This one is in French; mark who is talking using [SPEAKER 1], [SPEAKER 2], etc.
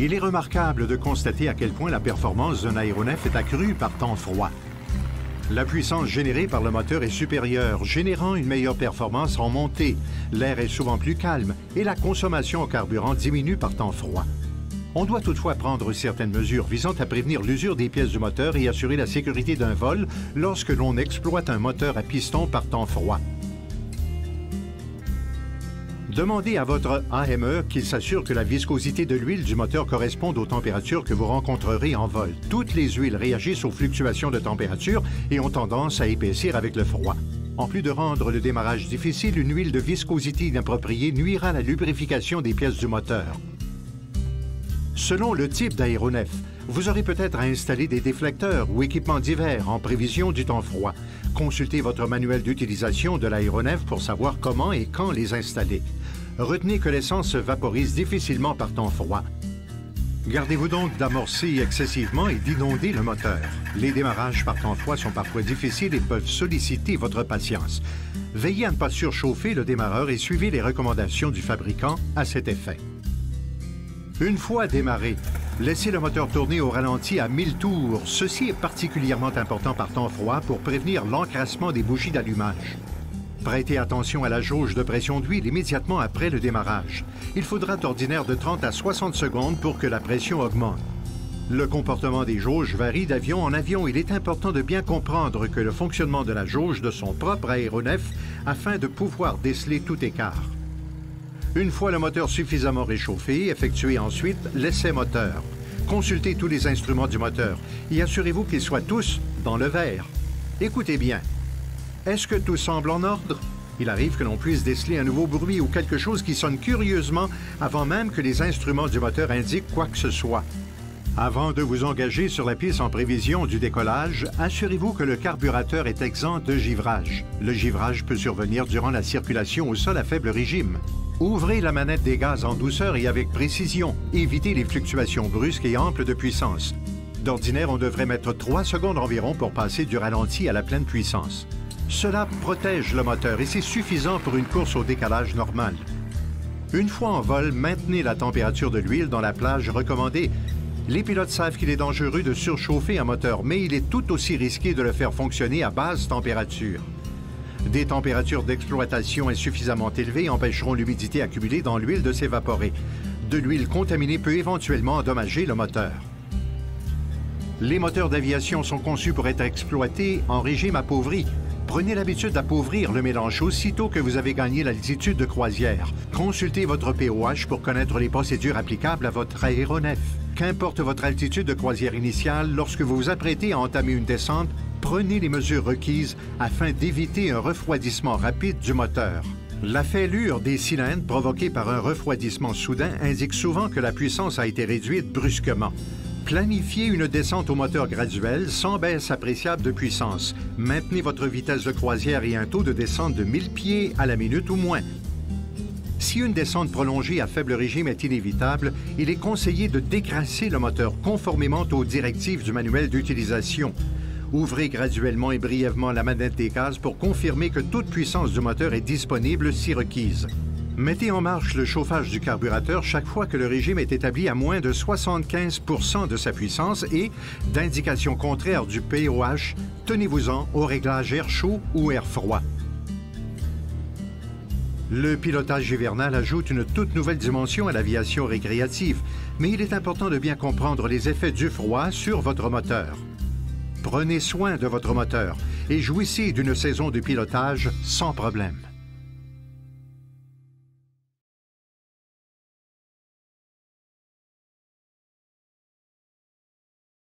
[SPEAKER 1] Il est remarquable de constater à quel point la performance d'un aéronef est accrue par temps froid. La puissance générée par le moteur est supérieure, générant une meilleure performance en montée. L'air est souvent plus calme et la consommation en carburant diminue par temps froid. On doit toutefois prendre certaines mesures visant à prévenir l'usure des pièces du moteur et assurer la sécurité d'un vol lorsque l'on exploite un moteur à piston par temps froid. Demandez à votre AME qu'il s'assure que la viscosité de l'huile du moteur corresponde aux températures que vous rencontrerez en vol. Toutes les huiles réagissent aux fluctuations de température et ont tendance à épaissir avec le froid. En plus de rendre le démarrage difficile, une huile de viscosité inappropriée nuira à la lubrification des pièces du moteur. Selon le type d'aéronef, vous aurez peut-être à installer des déflecteurs ou équipements divers en prévision du temps froid. Consultez votre manuel d'utilisation de l'aéronef pour savoir comment et quand les installer. Retenez que l'essence se vaporise difficilement par temps froid. Gardez-vous donc d'amorcer excessivement et d'inonder le moteur. Les démarrages par temps froid sont parfois difficiles et peuvent solliciter votre patience. Veillez à ne pas surchauffer le démarreur et suivez les recommandations du fabricant à cet effet. Une fois démarré, laissez le moteur tourner au ralenti à 1000 tours. Ceci est particulièrement important par temps froid pour prévenir l'encrassement des bougies d'allumage. Prêtez attention à la jauge de pression d'huile immédiatement après le démarrage. Il faudra d'ordinaire de 30 à 60 secondes pour que la pression augmente. Le comportement des jauges varie d'avion en avion. Il est important de bien comprendre que le fonctionnement de la jauge de son propre aéronef afin de pouvoir déceler tout écart. Une fois le moteur suffisamment réchauffé, effectuez ensuite l'essai moteur. Consultez tous les instruments du moteur et assurez-vous qu'ils soient tous dans le vert. Écoutez bien. Est-ce que tout semble en ordre? Il arrive que l'on puisse déceler un nouveau bruit ou quelque chose qui sonne curieusement avant même que les instruments du moteur indiquent quoi que ce soit. Avant de vous engager sur la piste en prévision du décollage, assurez-vous que le carburateur est exempt de givrage. Le givrage peut survenir durant la circulation au sol à faible régime. Ouvrez la manette des gaz en douceur et avec précision. Évitez les fluctuations brusques et amples de puissance. D'ordinaire, on devrait mettre 3 secondes environ pour passer du ralenti à la pleine puissance. Cela protège le moteur et c'est suffisant pour une course au décalage normal. Une fois en vol, maintenez la température de l'huile dans la plage recommandée. Les pilotes savent qu'il est dangereux de surchauffer un moteur, mais il est tout aussi risqué de le faire fonctionner à basse température. Des températures d'exploitation insuffisamment élevées empêcheront l'humidité accumulée dans l'huile de s'évaporer. De l'huile contaminée peut éventuellement endommager le moteur. Les moteurs d'aviation sont conçus pour être exploités en régime appauvri. Prenez l'habitude d'appauvrir le mélange aussitôt que vous avez gagné l'altitude de croisière. Consultez votre POH pour connaître les procédures applicables à votre aéronef. Qu'importe votre altitude de croisière initiale, lorsque vous vous apprêtez à entamer une descente, prenez les mesures requises afin d'éviter un refroidissement rapide du moteur. La fêlure des cylindres provoquée par un refroidissement soudain indique souvent que la puissance a été réduite brusquement. Planifiez une descente au moteur graduelle sans baisse appréciable de puissance. Maintenez votre vitesse de croisière et un taux de descente de 1000 pieds à la minute ou moins. Si une descente prolongée à faible régime est inévitable, il est conseillé de décrasser le moteur conformément aux directives du manuel d'utilisation. Ouvrez graduellement et brièvement la manette des gaz pour confirmer que toute puissance du moteur est disponible si requise. Mettez en marche le chauffage du carburateur chaque fois que le régime est établi à moins de 75 % de sa puissance et, d'indication contraire du POH, tenez-vous-en au réglage air chaud ou air froid. Le pilotage hivernal ajoute une toute nouvelle dimension à l'aviation récréative, mais il est important de bien comprendre les effets du froid sur votre moteur. Prenez soin de votre moteur et jouissez d'une saison de pilotage sans problème.